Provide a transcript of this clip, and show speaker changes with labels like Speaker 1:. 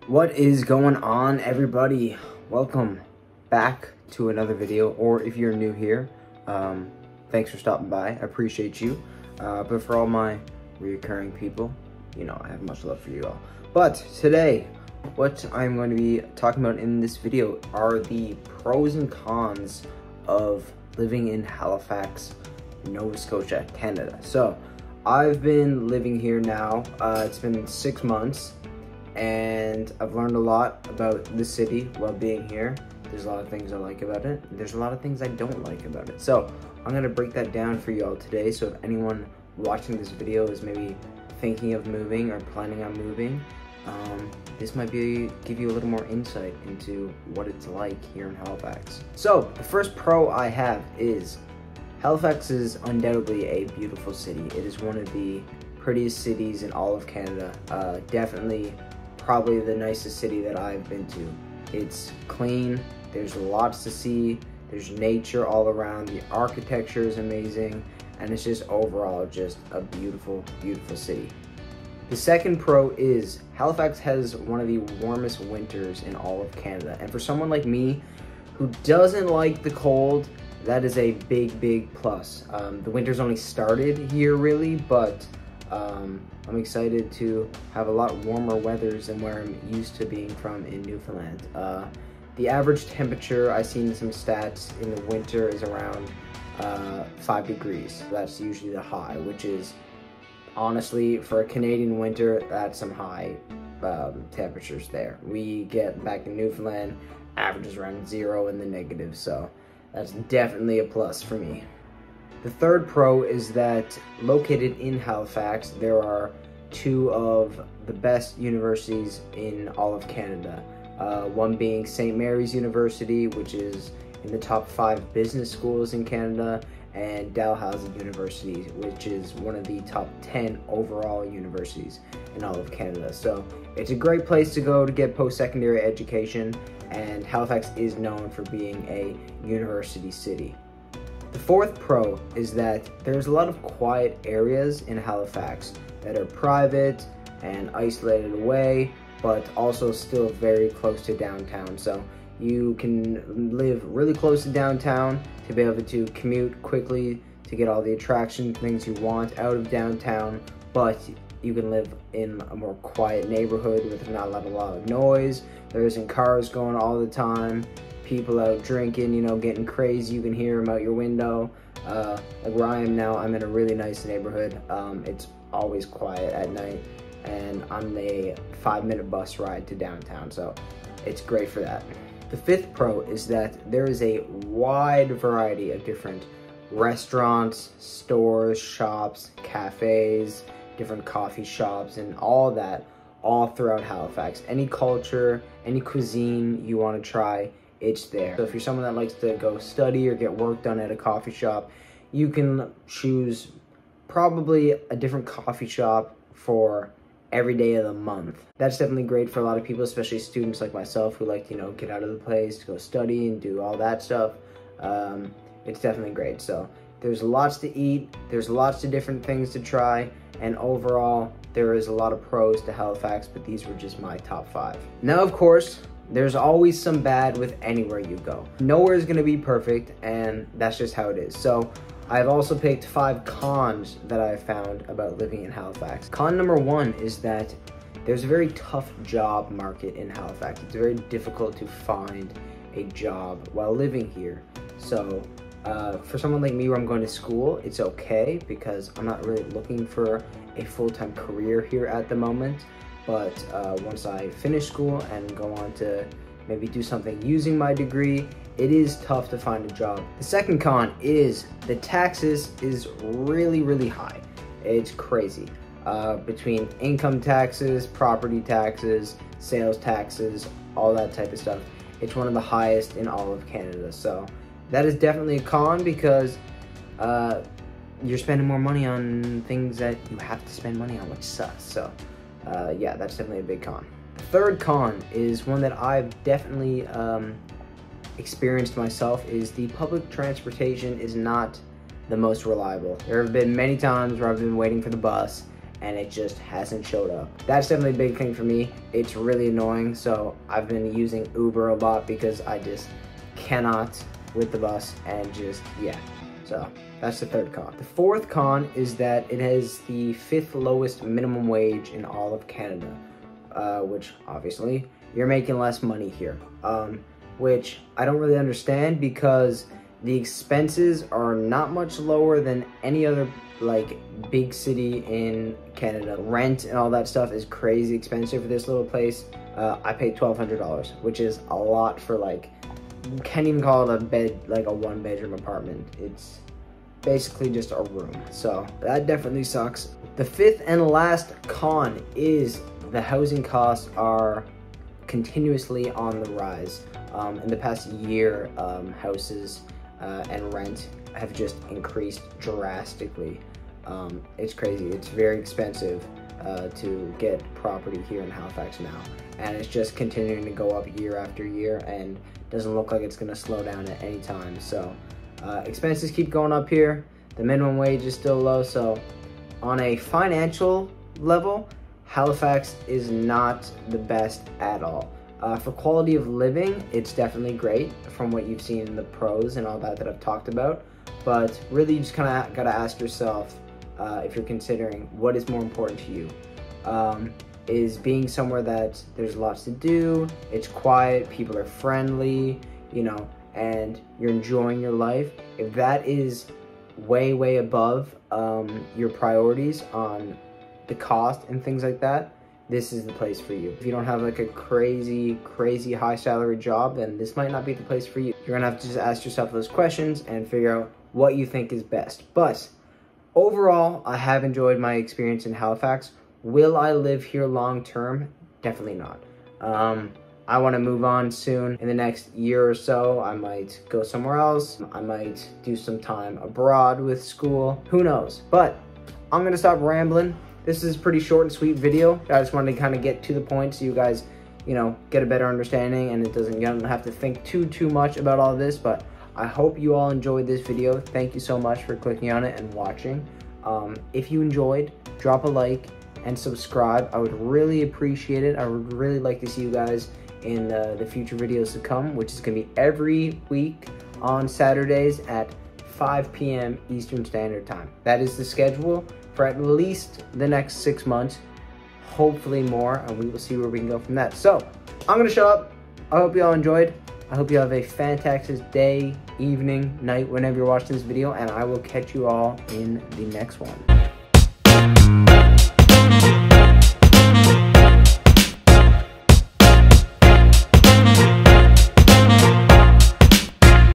Speaker 1: What is going on, everybody? Welcome back to another video, or if you're new here, thanks for stopping by. I appreciate you. But for all my reoccurring people, you know, I have much love for you all. But today, what I'm going to be talking about in this video are the pros and cons of living in Halifax, Nova Scotia, Canada. So I've been living here now, it's been 6 months, and I've learned a lot about the city while being here. There's a lot of things I like about it, and there's a lot of things I don't like about it. So I'm gonna break that down for you all today. So if anyone watching this video is maybe thinking of moving or planning on moving, this might give you a little more insight into what it's like here in Halifax. So the first pro I have is Halifax is undoubtedly a beautiful city. It is one of the prettiest cities in all of Canada. Definitely probably the nicest city that I've been to. It's clean, there's lots to see, there's nature all around, the architecture is amazing, and it's just overall just a beautiful, beautiful city. The second pro is Halifax has one of the warmest winters in all of Canada, and for someone like me who doesn't like the cold, that is a big, big plus. The winter's only started here really, but I'm excited to have a lot warmer weathers than where I'm used to being from in Newfoundland. The average temperature, I've seen some stats in the winter, is around 5 degrees. That's usually the high, which is honestly, for a Canadian winter, that's some high temperatures there. We get back in Newfoundland, averages around 0 in the negative, so that's definitely a plus for me. The third pro is that located in Halifax, there are 2 of the best universities in all of Canada. One being St. Mary's University, which is in the top 5 business schools in Canada, and Dalhousie University, which is one of the top 10 overall universities in all of Canada. So it's a great place to go to get post-secondary education, and Halifax is known for being a university city. The fourth pro is that there's a lot of quiet areas in Halifax that are private and isolated away, but also still very close to downtown. So you can live really close to downtown to be able to commute quickly to get all the attraction things you want out of downtown, but you can live in a more quiet neighborhood with not a lot of noise. There isn't cars going all the time, people out drinking, you know, getting crazy. You can hear them out your window. Like where I am now, I'm in a really nice neighborhood. It's always quiet at night, and I'm a 5-minute bus ride to downtown, so it's great for that. The fifth pro is that there is a wide variety of different restaurants, stores, shops, cafes, different coffee shops, and all that all throughout Halifax. Any culture, any cuisine you want to try, it's there. So if you're someone that likes to go study or get work done at a coffee shop, you can choose probably a different coffee shop for every day of the month. That's definitely great for a lot of people, especially students like myself who like to, you know, get out of the place to go study and do all that stuff. It's definitely great. So there's lots to eat, there's lots of different things to try, and overall there is a lot of pros to Halifax, but these were just my top 5. Now, of course, there's always some bad with anywhere you go. Nowhere is going to be perfect, and that's just how it is. So I've also picked 5 cons that I've found about living in Halifax. Con number 1 is that there's a very tough job market in Halifax. It's very difficult to find a job while living here. So for someone like me where I'm going to school, it's okay because I'm not really looking for a full-time career here at the moment. But once I finish school and go on to maybe do something using my degree, it is tough to find a job. The second con is the taxes is really, really high. It's crazy. Between income taxes, property taxes, sales taxes, all that type of stuff, it's one of the highest in all of Canada. So that is definitely a con because you're spending more money on things that you have to spend money on, which sucks. So yeah, that's definitely a big con. The third con is one that I've definitely experienced myself, is the public transportation is not the most reliable. There have been many times where I've been waiting for the bus and it just hasn't showed up. That's definitely a big thing for me. It's really annoying, so I've been using Uber a lot because I just cannot with the bus, and just, yeah. So that's the third con. The fourth con is that it has the 5th lowest minimum wage in all of Canada, which obviously you're making less money here, which I don't really understand because the expenses are not much lower than any other like big city in Canada. Rent and all that stuff is crazy expensive for this little place. I paid $1,200, which is a lot for, like, you can't even call it a bed, like a 1-bedroom apartment. It's basically just a room. So that definitely sucks. The 5th and last con is the housing costs are continuously on the rise. In the past year, houses and rent have just increased drastically. It's crazy. It's very expensive to get property here in Halifax now, and it's just continuing to go up year after year, and doesn't look like it's going to slow down at any time. So expenses keep going up here. The minimum wage is still low, so on a financial level, Halifax is not the best at all. For quality of living, it's definitely great from what you've seen in the pros and all that I've talked about. But really, you just kind of got to ask yourself, if you're considering what is more important to you. Is being somewhere that there's lots to do, it's quiet, people are friendly, you know, and you're enjoying your life. If that is way above your priorities on the cost and things like that, this is the place for you. If you don't have like a crazy high salary job, then this might not be the place for you. You're gonna have to just ask yourself those questions and figure out what you think is best. But overall, I have enjoyed my experience in Halifax. Will I live here long term? Definitely not. I want to move on soon. In the next year or so, I might go somewhere else. I might do some time abroad with school. Who knows? But I'm gonna stop rambling. This is a pretty short and sweet video. I just wanted to kind of get to the point so you guys, you know, get a better understanding, and you don't have to think too much about all this. But I hope you all enjoyed this video. Thank you so much for clicking on it and watching. If you enjoyed, drop a like and subscribe. I would really appreciate it. I would really like to see you guys in the future videos to come, which is gonna be every week on Saturdays at 5 p.m. Eastern Standard Time. That is the schedule for at least the next 6 months, hopefully more, and we will see where we can go from that. So I'm gonna shut up. I hope you all enjoyed. I hope you have a fantastic day, evening, night, whenever you're watching this video, and I will catch you all in the next one.